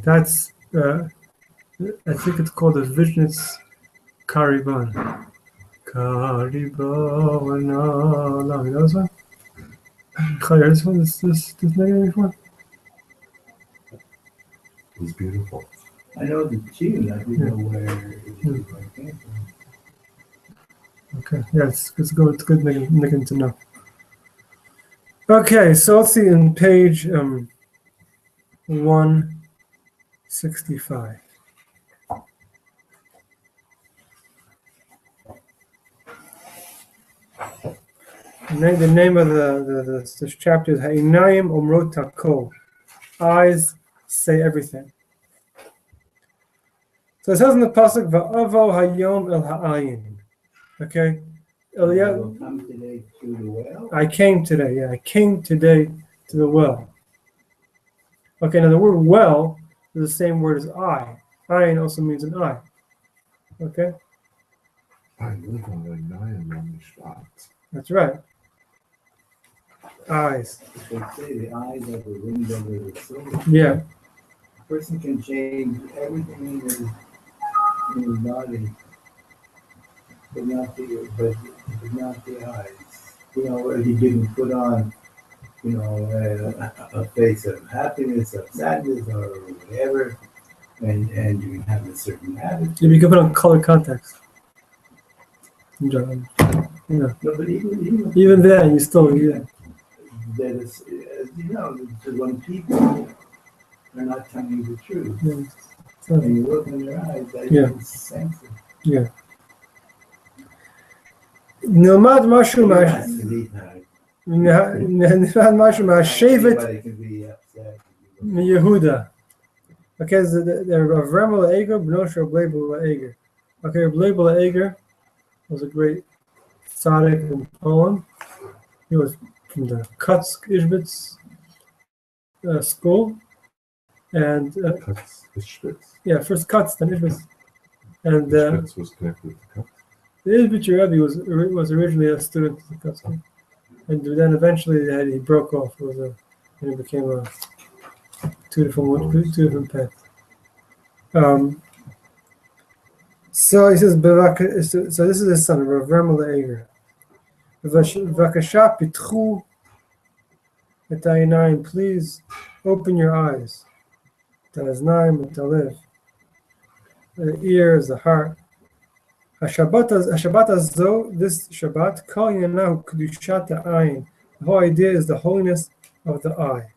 That's, I think it's called the Vishnitz Kariban. Kariban, you know this one? You heard this one? This name before? It's beautiful. I know the tune. I didn't know where it came from. Okay, yeah, it's good niggin to know. Okay, so let's see in page 165. The name of this chapter is Ha'inayim Omrot Hakol. Eyes say everything. So it says in the pasuk Va'avo Hayom El Ha'ayin. Okay, Will come today to the well. I came today. Yeah, I came today to the well. Okay, now the word well is the same word as eye. Ayin also means an eye. Okay, I live on the Nayam Shvat. that's right. Eyes. They say the eyes are the window of the soul. Yeah. A person can change everything in his body, but not the eyes. You know, where he didn't put on, you know, a face of happiness, of sadness, or whatever, and you can have a certain attitude. You can put on color contacts. Yeah. No, but Even then, you still, yeah. That is, you know, when people are not telling you the truth, and you look in their eyes, that is sensitive. Yeah. Nilmad Mashu Mashevet Yehuda. Okay, the Rav Remel Eger, Bnosh Reb Leibel Eger. Okay, Reb Leibel Eger was a great tzaddik in Poland. He was from the Kutsk Ishbitz school, and yeah, first Kutsk, then Ishbitz, and Ishbitz was connected with the Kutsk. The Ishbitzer Rebbe was originally a student of the Kutsk, and then eventually he broke off. And he became two different paths. So he says, so this is his son, Rav Remel Eger. V'akasha pitchu et ha'inayim, please open your eyes. Ta'aznaim et halev, the ears, the heart. Hashabbat azo, this Shabbat, kol yanahu kedushat ha'ayin. The whole idea is the holiness of the eye.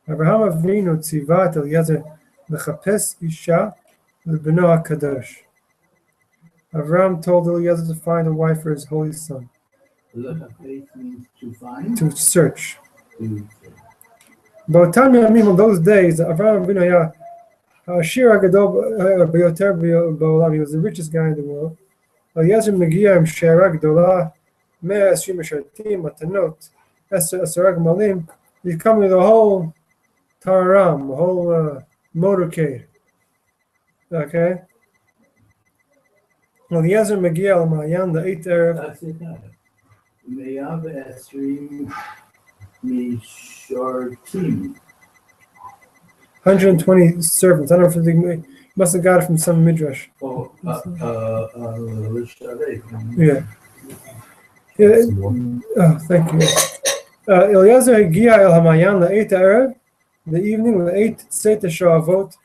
Abraham Avinu tziva et Eliezer l'chapes isha l'beno hakadosh. Abraham told Eliezer to find a wife for his holy son. L'chapes means to find? To search. But in those days, Abraham Avinu Ashir Agadol B'yoter B'olam, he was the richest guy in the world. Eliezer Megia Shera Gdola 120 Mishartim Matanot 10 Gmalim He's coming with a whole tararam, a whole motorcade. Okay? Eliezer Megiel Mayan, the 8th Erev. That's it. Me'av Esrim Mishortim. 120 servants. I don't know if he must have got it from some midrash. Oh, Yeah. Oh, thank you. Eliezer Hagia El Hamayan, the 8th Erev, the evening, the 8th Seta Shavot,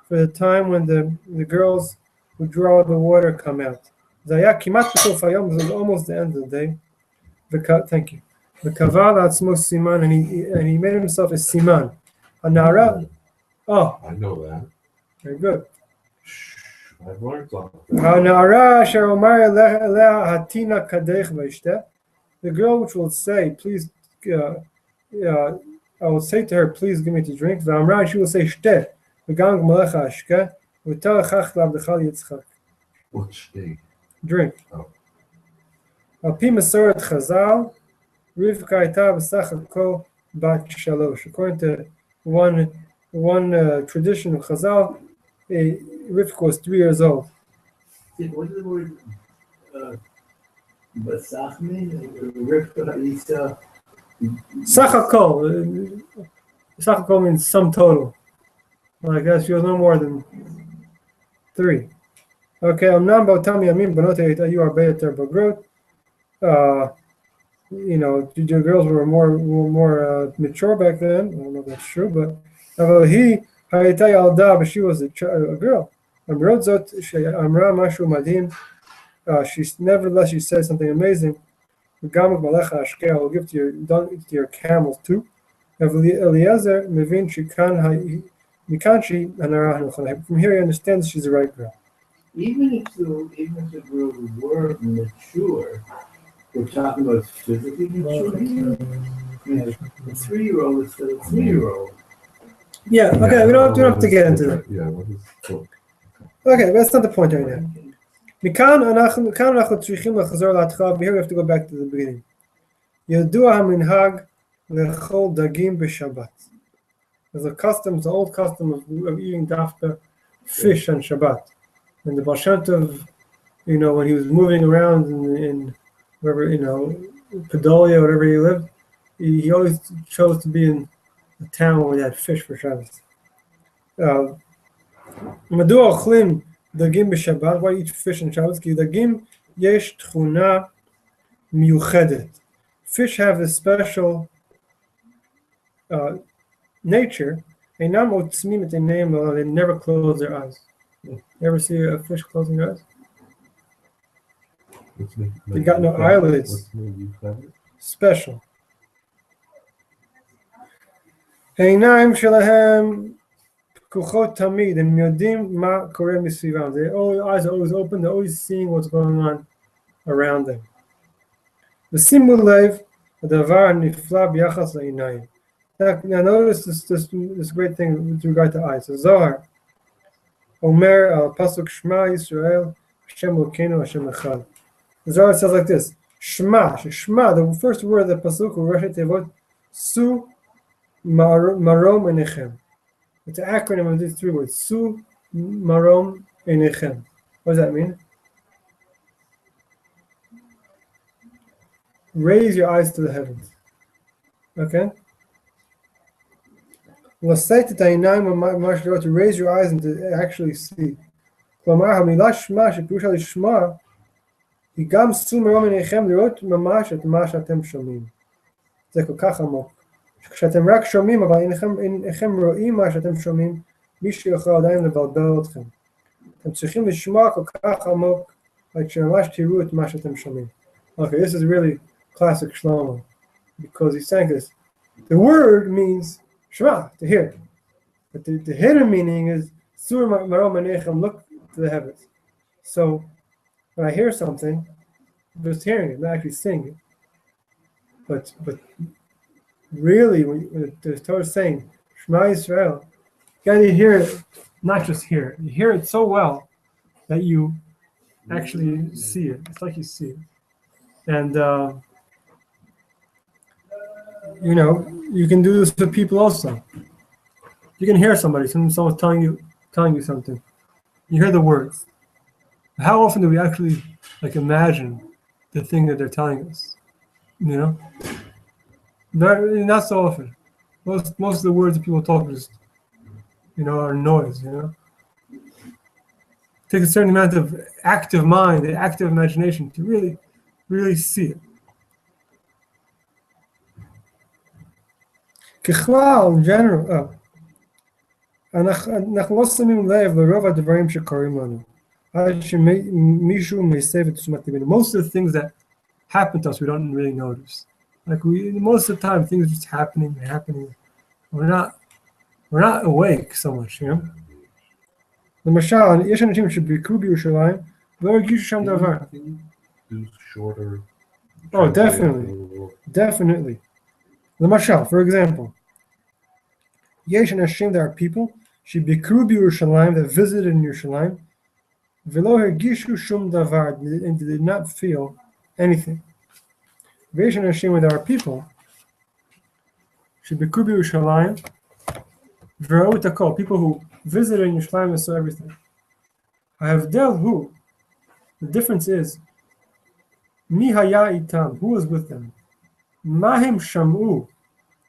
for the time when the girls who draw the water come out. Zaya Kimat B'Sof Hayom, this was almost the end of the day. Thank you. The Kaval Atzmo Siman, and he made himself a Siman. A Nara. Oh, I know that. very good. I've learned something. Hanara Asher Omar Elea Hatina Kadech V'Ishteh. The girl which will say, please, I will say to her, please give me to drink. V'amra, she will say, Shteh. V'gang Malecha Ashkeh. V'tel Chach L'Abdechal Yitzchak. What state? Drink. Oh. Al Pi Masoret Chazal, Rivka Aita B'Sach HaKol Bat Shalosh. According to one tradition of Chazal, Rivka was 3 years old. What is the word? Basachmi? Rivka Isa. Sach HaKol. Sach HaKol means sum total. I guess she was no more than 3. Okay, Amnam Bautam Yamin Banot you are better Bagrot. You know, the girls were more mature back then. I don't know if that's true, but he Hayatay Alda, but she was a girl. Amrodzot Amra Mashu Madim. Nevertheless she said something amazing. Gamak Malecha Ashkeh, I will give to your camels too. Eliezer Mevin Shikan Mikanchi Anarah. From here he understands she's the right girl. Even if the girls were mature, we're talking about physically mature here. A 3-year-old instead of a 3-year-old. Yeah, okay, we don't have to get into that. Yeah, what is cool. Okay, that's not the point right now. Here we have to go back to the beginning. Yadua haminhag lechol dagim b'Shabbat. There's a custom, it's an old custom of eating dafka fish on Shabbat. And the Baal Shem Tov, you know, when he was moving around in wherever, you know, Podolia, whatever he lived, he always chose to be in a town where they had fish for Shabbos. Madua ochlim dagim b'Shabbat. Why eat fish on Shabbos? Ki dagim yesh tchuna miyuchedet. Fish have a special nature. They never close their eyes. You ever see a fish closing their eyes? They got no eyelids. Special. העיניים שלהם פקוחות תמיד, הם יודעים מה קורה מסביבם. Their eyes are always open, they're always seeing what's going on around them. ושימו לב, הדבר הנפלא ביחס לעיניים. Now notice this great thing with regard to eyes. The Zohar, Omer al Pasuk Shema Yisrael, Hashem Elokeinu, Hashem Echad. The Zohar says like this: Shema, the first word of the Pasuk, Rosh Tevot, Su Marom Enechem. It's an acronym of these 3 words. Su Marom Enechem. What does that mean? Raise your eyes to the heavens. Okay? To raise your eyes and to actually see. זה כל כך עמוק. כשאתם רק שומעים, אבל אינכם רואים מה שאתם שומעים, מישהו יכול עדיין לבלבל אתכם. אתם צריכים לשמוע כל כך עמוק, כשממש תראו את מה שאתם שומעים. Okay, this is really classic Shlomo, because he's saying this. The word means Shema, to hear. But the hidden meaning is Sur Marom Anechem, look to the heavens. So when I hear something, I'm just hearing it, not actually seeing it. But really, when the Torah is saying Shema Yisrael, you gotta hear it, not just hear it. You hear it so well that you actually see it. It's like you see it. And you know, you can do this with people also. You can hear somebody, someone's telling you something. You hear the words. How often do we actually imagine the thing that they're telling us? Not so often. Most of the words that people talk just are noise. It takes a certain amount of active mind and active imagination to really see it. ככלל, in general, אנחנו לא שמים לב לרוב הדברים שקורים לנו. עד שמישהו מסב את תשומת ליבנו. Most of the things that happen to us, we don't really notice. Most of the time, things are just happening. We're not awake so much, למשל, יש אנשים שביקרו בירושלים ולא הרגישו שם דבר. Shorter. Oh, definitely. למשל, for example, יש אנשים, there are people שביקרו בירושלים, that visited in ירושלים, ולא הרגישו שום דבר, and did not feel anything. ויש אנשים, there are people שביקרו בירושלים וראו את הכל, people who visited in ירושלים and saw everything. ההבדל הוא, the difference is, מי היה איתם, who was with them, מה הם שמעו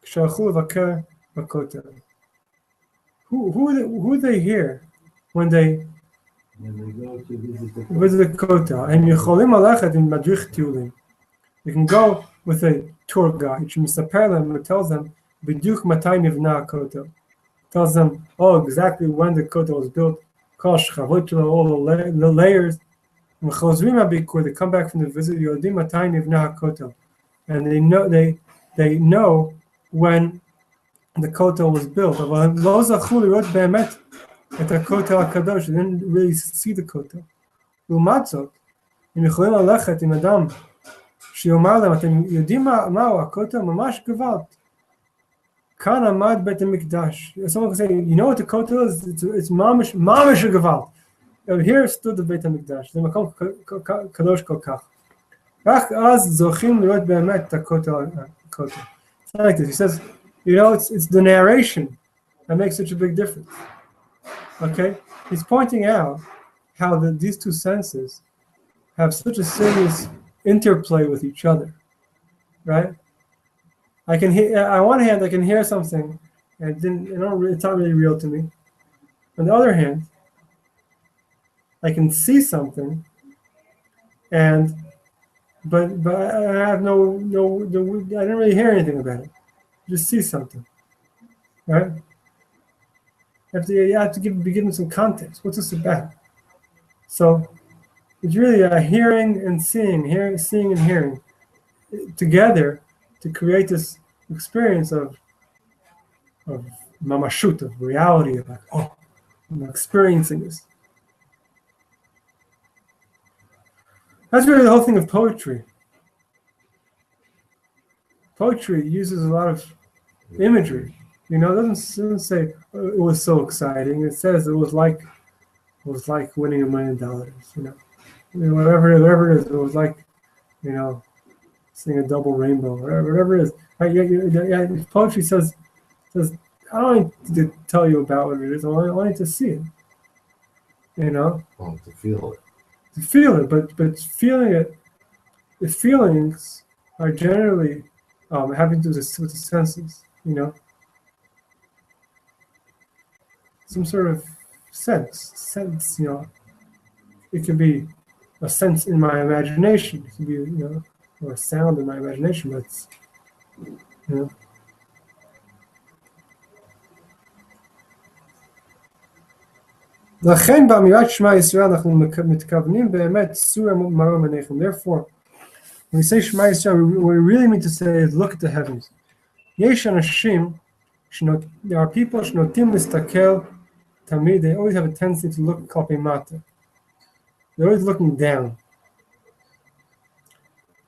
כשהלכו לבקר בכותל. Who they hear when they go to visit the Kotel? הם יכולים ללכת עם מדריך טיולים. They can go with a tour guide שמספר להם and tells them בדיוק מתי נבנה הכותל. Tells them, exactly when the Kotel was built, כל השכבות שלו, all the layers. הם חוזרים מהביקור, they come back from the visit, יודעים מתי נבנה הכותל. And they know when the Kotel was built. אבל הם לא זכו לראות באמת את הכותל הקדוש. They didn't really see the Kotel. לעומת זאת, הם יכולים ללכת עם אדם שיאמר להם, אתם יודעים מהו הכותל? ממש גוואלד. כאן עמד בית המקדש. Someone can say, you know what the Kotel is? It's ממש גוואלד. Here stood the בית המקדש. זה מקום קדוש כל כך. רק אז זוכים לראות באמת את הכותל. It's not like this. He says, it's the narration that makes such a big difference. Okay? He's pointing out how these two senses have such a serious interplay with each other. Right? I can hear, on one hand, I can hear something and it's not really real to me. On the other hand, I can see something but I have I didn't really hear anything about it. Just see something, right? You have to be given some context. What's this about? So it's really hearing and seeing and hearing together to create this experience of mamashut, of reality, of I'm experiencing this. That's really the whole thing of poetry. Poetry uses a lot of imagery. It doesn't say it was so exciting. It says it was like winning $1 million. Whatever it is, it was like seeing a double rainbow. Whatever it is. Poetry says I don't need to tell you about what it is. I want you to see it. To feel it. To feel it, but feeling it. The feelings are generally having to do with the senses. Some sort of sense. It can be a sense in my imagination. It can be, or a sound in my imagination. But it's, לכן באמירת שמע ישראל אנחנו מתכוונים באמת סור מרום עיניכם. Therefore, when we say שמע ישראל, what we really mean to say is look at the heavens. יש אנשים, there are people שנוטים להסתכל תמיד, they always have a tendency to look כלפי מטה. They're always looking down.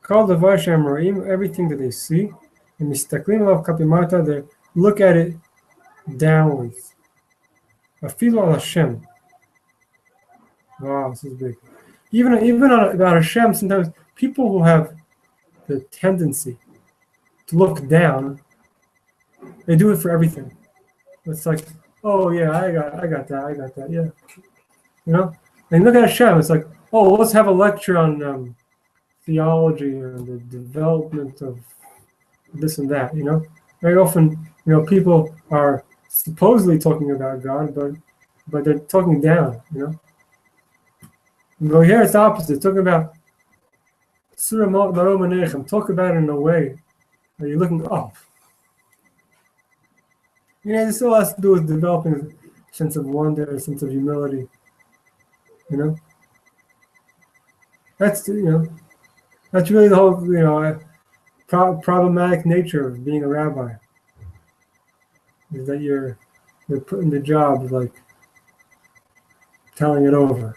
כל דבר שהם רואים, everything that they see, הם מסתכלים עליו כלפי מטה, they look at it downwards. אפילו על השם. Wow, this is big. Even about Hashem, sometimes people, people who have the tendency to look down They do it for everything. It's like, oh yeah, I got that, yeah. You know? And look at Hashem, it's like, oh, let's have a lecture on theology and the development of this and that, you know? Very often, people are supposedly talking about God, but they're talking down, you know? But here it's the opposite, talking about Surah Marom Anechem, talk about it in a way where you're looking up. This still has to do with developing a sense of wonder, a sense of humility. That's that's really the whole problematic nature of being a rabbi. Is that you're put in the job of like telling it over.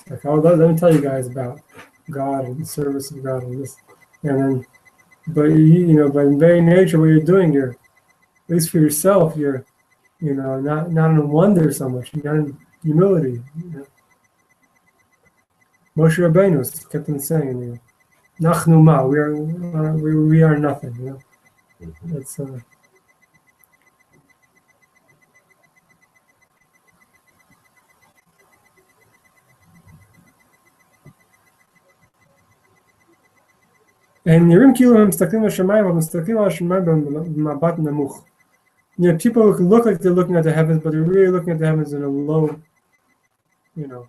Like, let me tell you guys about God and the service of God and this, and then, but by very nature, what you're doing, you're, at least for yourself, you're, not in wonder so much, you're not in humility. Moshe Rabbeinu kept on saying, "Nachnu ma, we are nothing." It's and נראים כאילו הם מסתכלים לשמיים, אבל מסתכלים על השמיים במבט נמוך. People look like they're looking at the heavens, but they're really looking at the heavens in a low, in a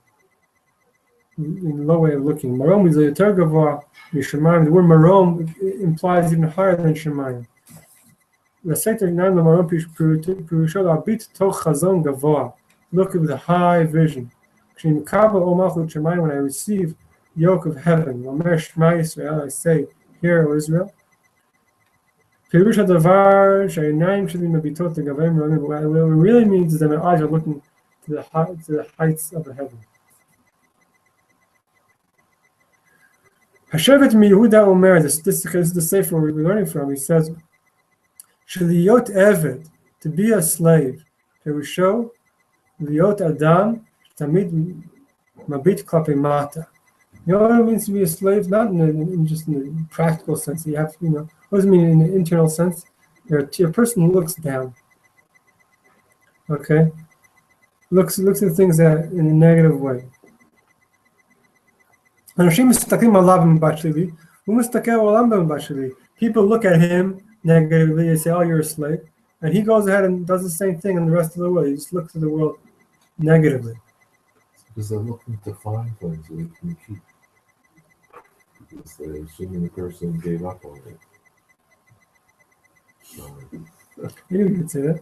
low way of looking. Marom is a יותר גבוה משמיים. The word marom implies even higher than שמיים. לסתר עיניים למרום פירושו להביט תוך חזון גבוה. Look with a high vision. כשנקבל או מלכות שמיים, when I receive yoke of heaven, ואומר שמע ישראל, I say, Hear, O Israel. פירוש הדבר שהעיניים שלי מביטות לגבי מרומם, what it really means is that my eyes are looking to the heights of the heaven. השבט מיהודה אומר, this is the sefer we're learning from, he says, שלהיות עבד, to be a slave, פירושו להיות אדם תמיד מביט כלפי מטה. You know what it means to be a slave? Not just in the practical sense. You have to, what does it mean in the internal sense? You're a person who looks down. Okay? Looks at things that in a negative way. People look at him negatively, they say, oh, you're a slave. And he goes ahead and does the same thing in the rest of the world. He just looks at the world negatively. Because they're looking to find things that they can keep. Because they're assuming the person gave up on it. You could say that.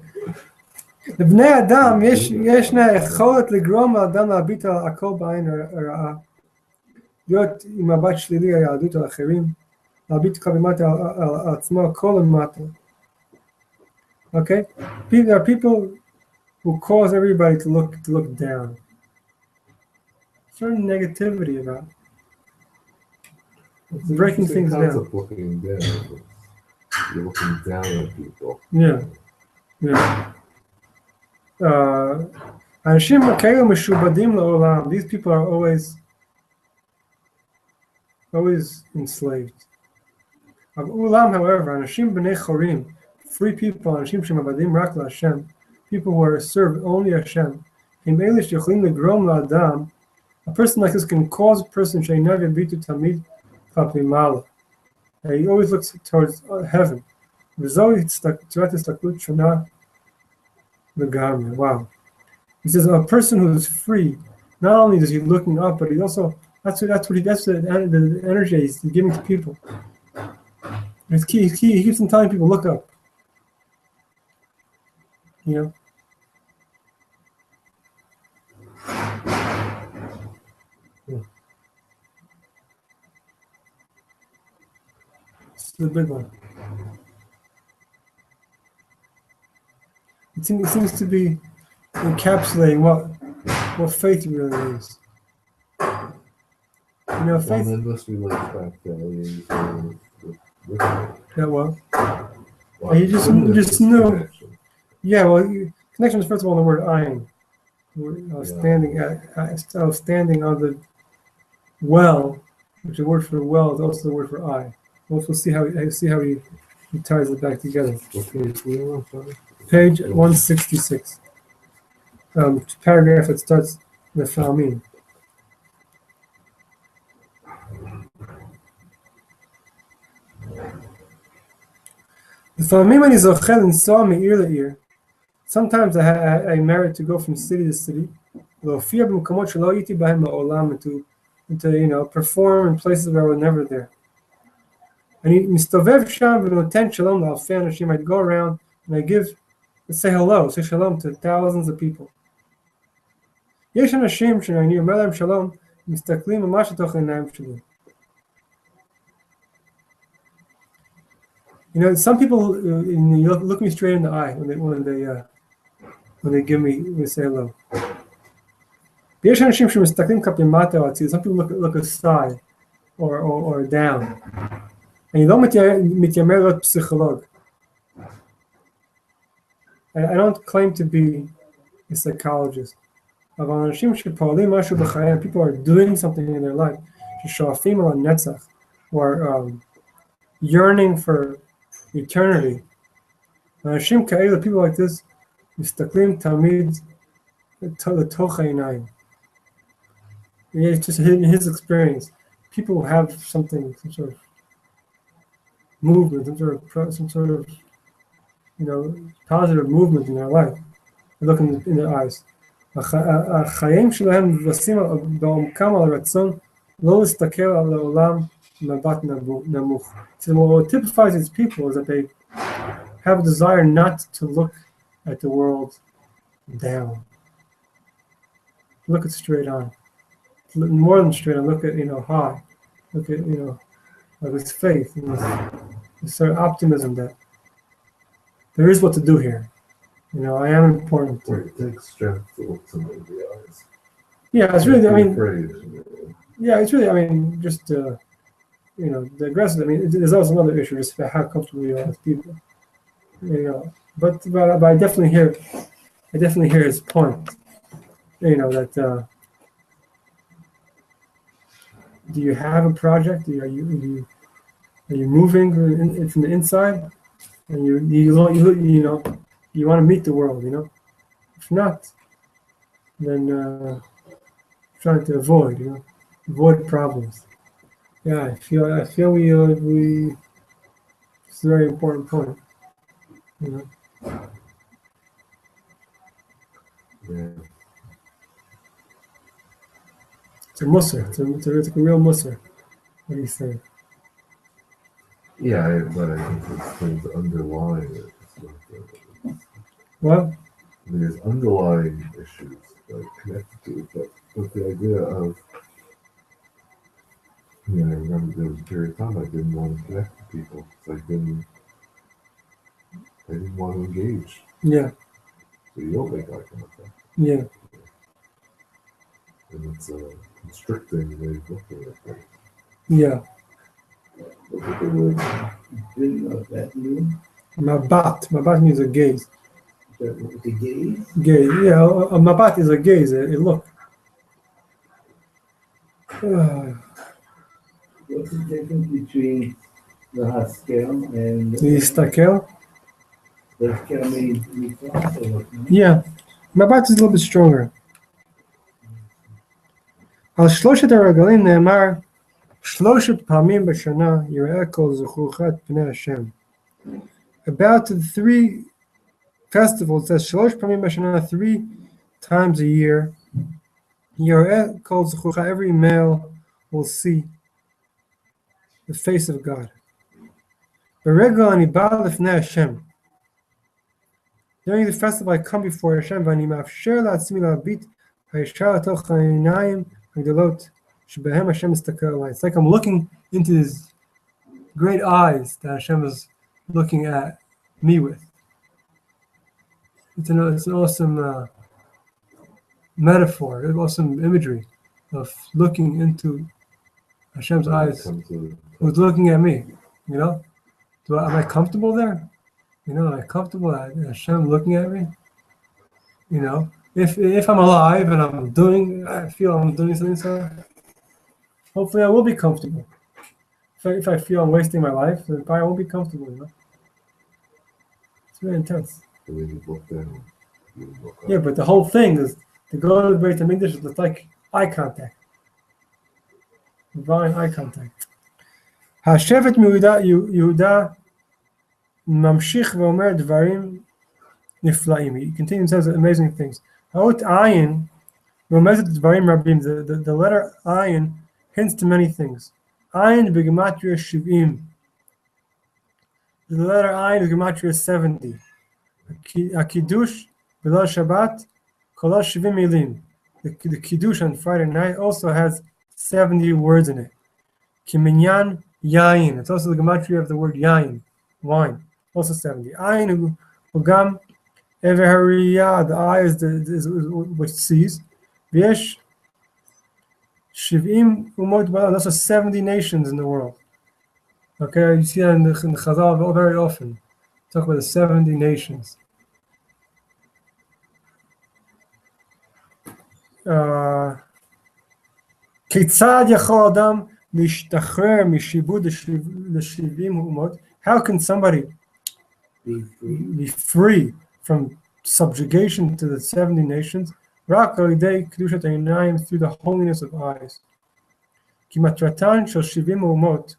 לבני אדם ישנה יכולת לגרום לאדם להביט על הכל בעין הרעה. להיות עם מבט שלילי על יהדות על אחרים. להביט כלפי מטה על עצמו הכל למטה. Okay? There are people who cause everybody to look down. Certain negativity about breaking things down. Looking down. You're looking down at people. Yeah. אנשים כאלה משובדים לעולם. These people are always enslaved. העולם, however, אנשים בני חורים, free people, אנשים שמעבדים רק להשם, people who are served only Hashem, הם אלה שיכולים לגרום לאדם. A person like this can cause a person שאינו יביטו תמיד כלפי מעלה. He always looks towards heaven. וזוהי צורת הסתכלות שונה לגמרי. Wow. He says a person who is free, not only is he looking up, but he also that's the energy he's giving to people. It's key. He keeps on telling people, look up. It's the big one. It seems to be encapsulating what faith really is. Faith. Well, then must be like back values. Yeah, well, you just knew. Yeah, well, connection is first of all the word ayin. Standing on the well, which the word for well is also the word for eye. We'll see how he he ties it back together. What page we on? Sorry. Page 166. Paragraph that starts with Famim. Sometimes I merit to go from city to city, into perform in places where I was never there. And I'd go around and I say hello, say shalom to thousands of people. Some people look me straight in the eye when they say hello. Some people look aside or down. And you don't psycholog. I don't claim to be a psychologist. People are doing something in their life, or yearning for eternity. People like this, it's just in his experience. People have some sort of movement, some sort of positive movement in their life. They look in their eyes. So what typifies these people is that they have a desire not to look at the world down. Look it straight on. More than straight on, look at high. Look at this faith, this sort of optimism that there is what to do here. I am important. It takes strength to look somebody in the eyes. Yeah, it's really. Afraid. Yeah, it's really. Just the aggressive. There's also another issue, just about how comfortable you are with people. But I definitely hear his point. That. Do you have a project? Are you moving from the inside, and you want to meet the world? If not, then trying to avoid problems. Yeah, I feel we. It's a very important point. Yeah. It's a musser. It's a real musser. What do you say? Yeah, but I think there's things underlying it. What? There's underlying issues connected to it, but the idea of, I remember there was a period of time I didn't want to connect to people. I didn't want to engage. Yeah. So you don't make eye contact. Yeah. And it's a constricting way of looking at things. Yeah. What the word that mean? Mabat means a gaze. The gaze? Gaze. Yeah, a mabat is a gaze, a look. What's the difference between the haskel and The istakel? the haskel means reflection? Yeah. Mabat is a little bit stronger. על שלושת הרגלים נאמר, 3 פעמים בשנה יראה כל זכורך את פני השם. About the 3 festivals, it says 3 פעמים בשנה, 3 times a year. יראה כל זכורך, every male will see the face of God. ברגל אני בא לפני השם. During the festival I come before Hashem ואני מאפשר לעצמי להביט הישר לתוך העיניים הגדולות שבהם השם מסתכל עליי. It's like I'm looking into his great eyes that Hashem is looking at me with. It's an awesome metaphor, an awesome imagery of looking into Hashem's eyes who's looking at me. Am I comfortable there? Am I comfortable at Hashem looking at me? If I'm alive and I feel I'm doing something, so hopefully I will be comfortable. If I feel I'm wasting my life, then probably I won't be comfortable. very intense. And then you look down. You look up. Yeah, but the whole thing is to go to the Beit HaMikdash. It's like eye contact, divine eye contact. השבט יהודה ממשיך ואומר דברים נפלאים. He continues and says amazing things. האות עין רומזת דברים רבים. The letter עין hints to many things. עין בגימטריה 70. The letter עין is gematria 70. הקידוש בליל שבת כולל 70 מילים. The kiddush on Friday night also has 70 words in it. Kiminyan yain. It's also the gematria of the word yain, wine. Also 70. Ayin ugam everhariya. The eye is which sees. V'yesh shivim umot ba'al. Also 70 nations in the world. Okay, you see that in the Chazal very often. Talk about the 70 nations. כיצד יכול אדם להשתחרר משיבוד ל-70 אומות? How can somebody be free from subjugation to the 70 nations? רק על ידי קדושת העיניים, through the holiness of eyes. כי מטרתן של 70 אומות,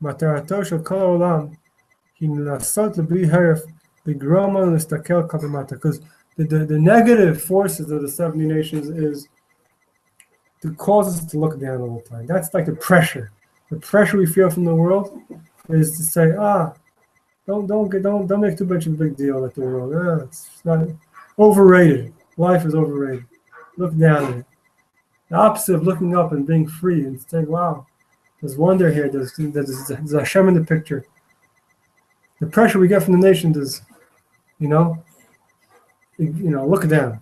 מטרתו של כל העולם, היא לעשות לבלי הרף, לגרום לנו להסתכל כלפי מטה. Because the negative forces of the 70 nations is to cause us to look down all the time. That's like the pressure. The pressure we feel from the world is to say, don't make too much of a big deal with the world. It's not overrated. Life is overrated. Look down at it. The opposite of looking up and being free and saying, wow, there's wonder here. There's Hashem in the picture. The pressure we get from the nations is, look down.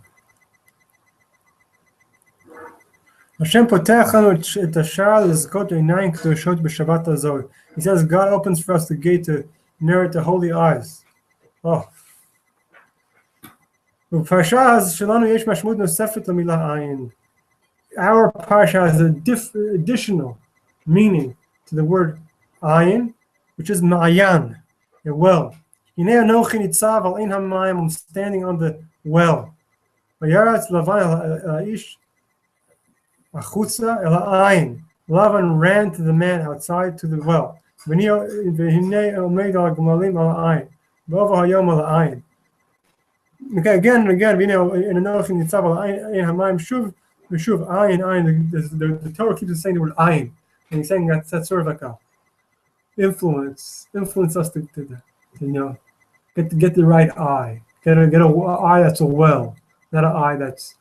Hashem potech lanu et hashar lezkot einayim kedoshot b'Shabbat hazot. He says God opens for us the gate to merit the holy eyes. Oh. Parsha shelanu yesh mashmut nosefet lamilah ayin. Our parsha has a additional meaning to the word ayin, which is ma'ayan, a well. Hinei anochi nitzav al ein hamayim. I'm standing on the well. Vayaratz Lavan ha'ish achutza el ha'ayin. Lavan ran to the man outside to the well. V'hinei omed al gemalim al ha'ayin. V'ova hayom al ha'ayin. Okay, again and again. V'hinei anochi nitzav al ein hamayim shuv v'shuv ayin. The Torah keeps saying the word ayin, and he's saying that's sort of like a influence us to get the right eye, get an eye that's a well, not an eye that's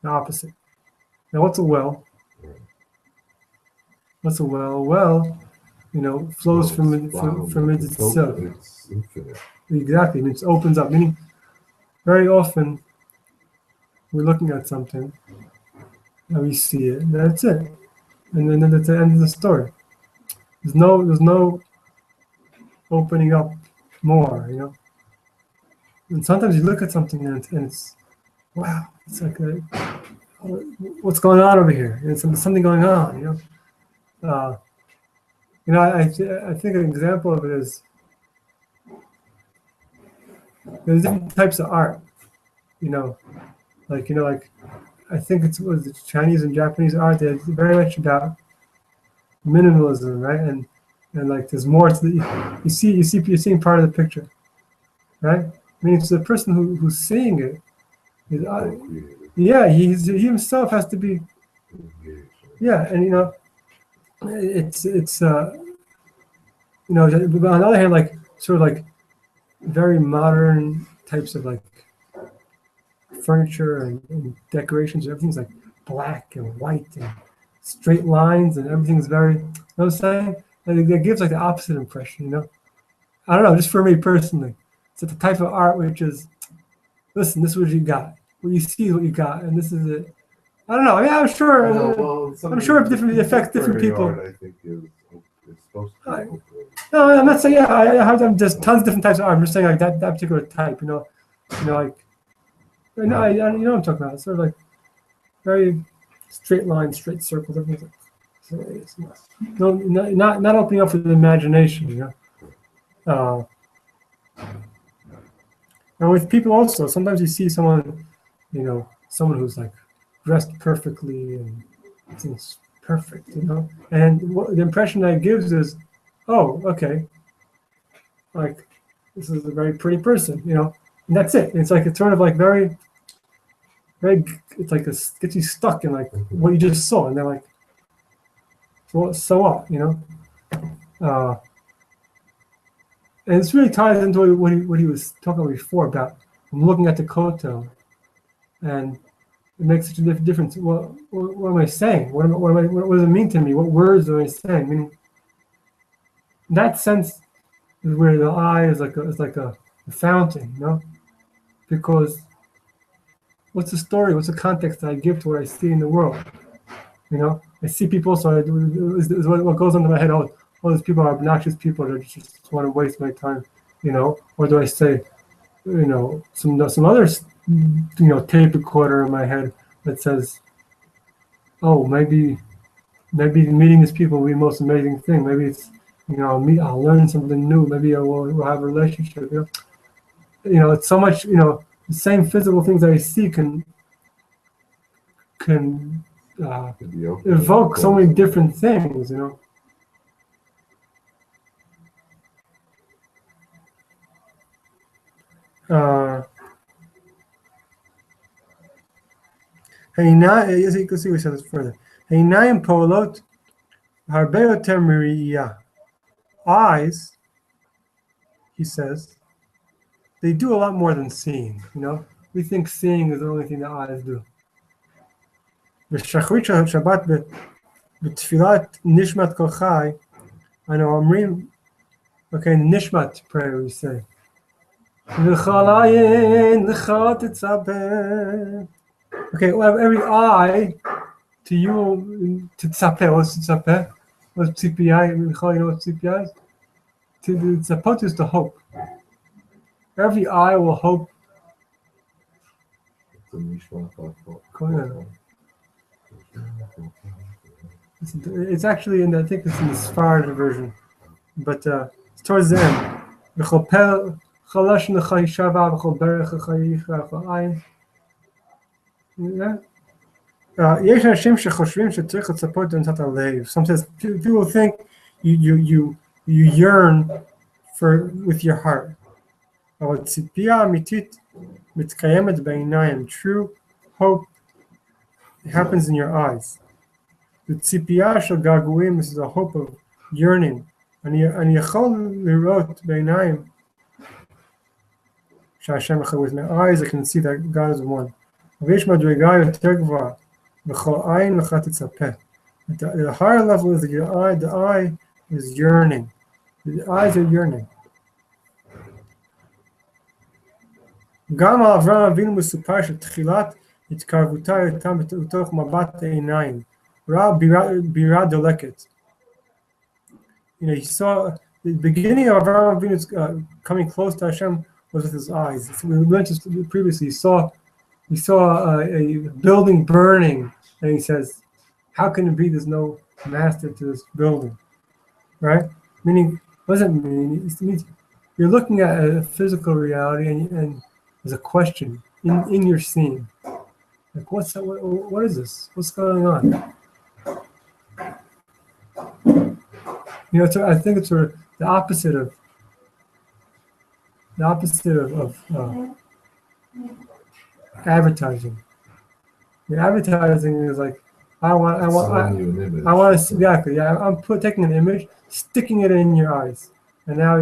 the opposite. Now, what's a well? What's a well? A well, flows from it itself. It's infinite. Exactly, and it opens up. Meaning, very often we're looking at something and we see it, and that's it, and then that's the end of the story. There's no opening up more, And sometimes you look at something and it's wow, it's like what's going on over here? There's something going on, I think an example of it is there's different types of art, like I think it's Chinese and Japanese art. They're very much about minimalism, right? And like there's more to the you're seeing part of the picture, right? I mean, it's the person who's seeing it. He himself has to be. Yeah, and it's but on the other hand, like sort of like very modern types of like furniture and decorations. Everything's like black and white and straight lines, and everything's very. You know what I'm saying? And it gives like the opposite impression. I don't know. Just for me personally, it's the type of art which is, listen, this is what you got. What you see is what you got, and this is it. I don't know. I'm sure. I'm sure it affects different people. Art, I think is supposed to be no, I'm not saying. Yeah, I have them. There's tons of different types of art. I'm just saying like that particular type. Like. No, I what I'm talking about. It's sort of like very straight lines, straight circles. Everything's like not opening up for the imagination. And with people also, sometimes you see someone, someone who's like dressed perfectly and it's perfect, and the impression that it gives is, oh, okay, like this is a very pretty person, and that's it. It's like it's sort of like very, very. It's like gets you stuck in like what you just saw, and they're like, so what, and this really ties into what he was talking about before about looking at the kotel, and it makes such a difference. What am I saying? What does it mean to me? What words am I saying? I mean, in that sense is where the eye is like a fountain, because what's the story? What's the context that I give to what I see in the world? I see people, so is what goes under my head. Oh, these people are obnoxious people that just want to waste my time, Or do I say, some other, tape recorder in my head that says, oh, maybe meeting these people will be the most amazing thing. Maybe it's, I'll learn something new. Maybe we'll have a relationship. It's so much. The same physical things that I see can evoke so many different things. As you can see, we said this further. Einayim polot harbe yoter miriyah. Eyes, he says, they do a lot more than seeing. We think seeing is the only thing that eyes do. בשחרית של שבת בתפילת נשמת כל חי, אנו אומרים, okay, nishmat prayer we say. וכל עין לך תצפה. Okay, well, every eye to you, תצפה, what's תצפה? What's ציפייה? Michal, you know what ציפייה is? Tzapot is to hope. Every eye will hope. It's actually I think it's in the Sephardic version, but it's towards the end. Sometimes people think you yearn for with your heart. True hope happens in your eyes. The ציפייה של געגועים is the hope of yearning. אני יכול לראות בעיניים שהשם אחד. With my eyes I can see that God is one. ויש מדרגה יותר גבוהה. בכל עין לך תצפה. The higher level is the eye is yearning. The eyes are yearning. גם על אברהם אבינו מסופר שתחילת התקרבותה הייתה בתוך מבט העיניים. Bira deleket. You saw the beginning of Avraham Avinu's coming close to Hashem was with his eyes. We mentioned previously. He saw a building burning, and he says, "How can it be? There's no master to this building, right?" Meaning, what does it mean? It means you're looking at a physical reality, and there's a question in your seeing. Like, what is this? What's going on? I think it's sort of the opposite of advertising. The advertising is like, I want to see, exactly. Yeah, I'm taking an image, sticking it in your eyes, and now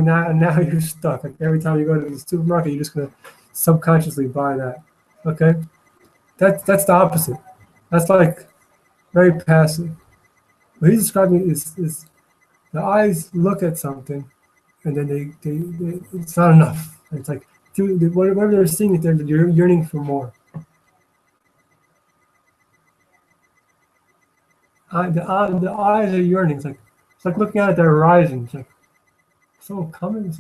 you're stuck. Like every time you go to the supermarket, you're just gonna subconsciously buy that. Okay, that's the opposite. That's like very passive. What he's describing is the eyes look at something, and then they it's not enough. It's like whatever they're seeing, they're yearning for more. The eyes are yearning. It's like looking out at the horizon. It's like someone coming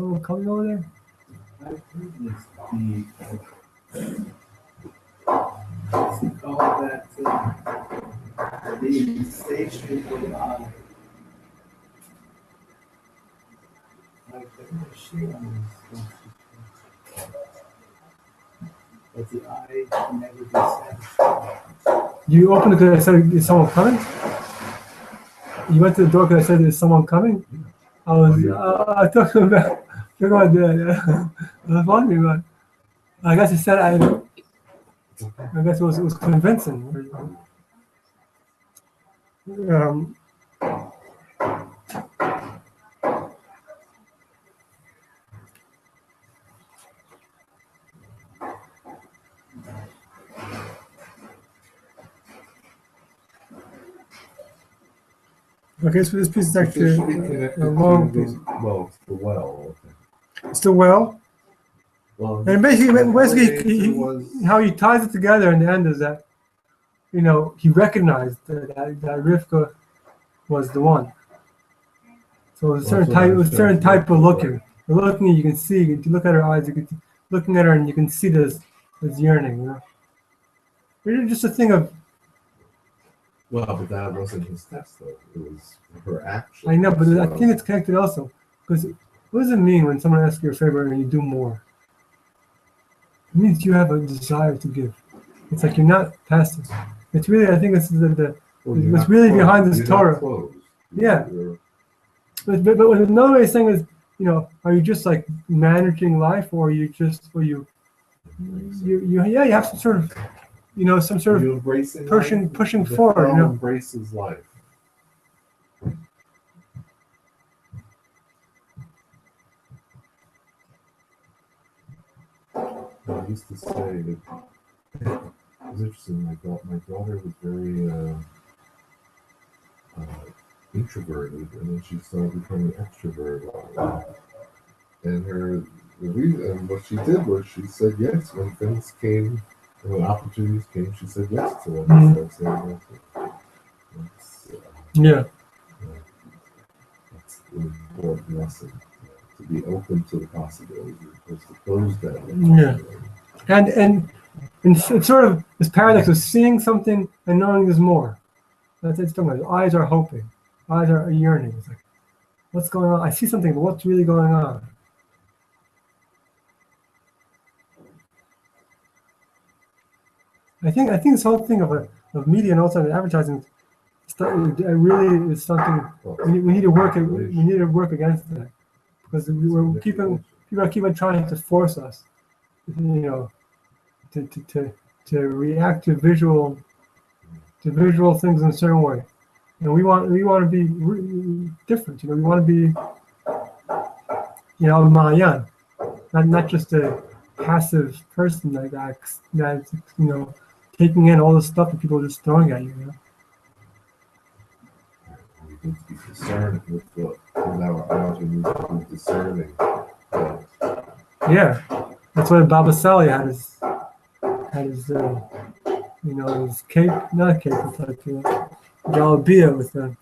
over there. I've heard this call that the insatiable eye. Like the but the eye can never be satisfied. You opened it because I said, is someone coming? You went to the door because I said, is someone coming? I was talking about that. I was wondering, but I guess you said I guess it was convincing. Okay, so this piece is actually a long piece. Well, it's the well. Okay. Still well? Well, And basically was how he ties it together in the end is that, he recognized that Rivka was the one. So it was a certain type of looking. The looking you can see, you look at her eyes, looking at her and you can see this yearning, It's just a thing of. well, but that wasn't his test, though. It was her action. I know, but I think it's connected also. Because what does it mean when someone asks you a favor and you do more? It means you have a desire to give. It's like you're not passive. It's really, I think it's what's really behind this Torah. Yeah. But another way of saying is, are you just like managing life, or you have some sort of, some sort of pushing forward. Embraces life. I used to say that it was interesting. My daughter was very introverted, and then she started becoming extroverted. And what she did was she said yes when things came, when opportunities came. She said yes to them instead of saying no. That's an important lesson. To be open to the possibilities, as to close that. And it's sort of this paradox of seeing something and knowing there's more. That's it's talking about. Eyes are hoping, eyes are yearning. It's like, what's going on? I see something, but what's really going on? I think this whole thing of media and also advertising, really is something we need to work. We need to work against that, because people keep on trying to force us, to react to visual things in a certain way, and we want to be different. We want to be, Mayan, not just a passive person that's taking in all the stuff that people are just throwing at you. We need to be discerning with our eyes. We need to be discerning. Yeah, that's why Baba Sali had his his cape, not cape, it's like Jalabia with the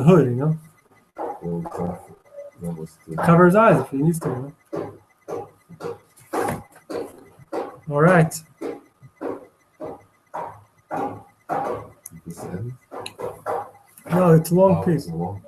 hood, Well, that was cover his eyes if he needs to. All right. This end? No, it's a long piece. It's a long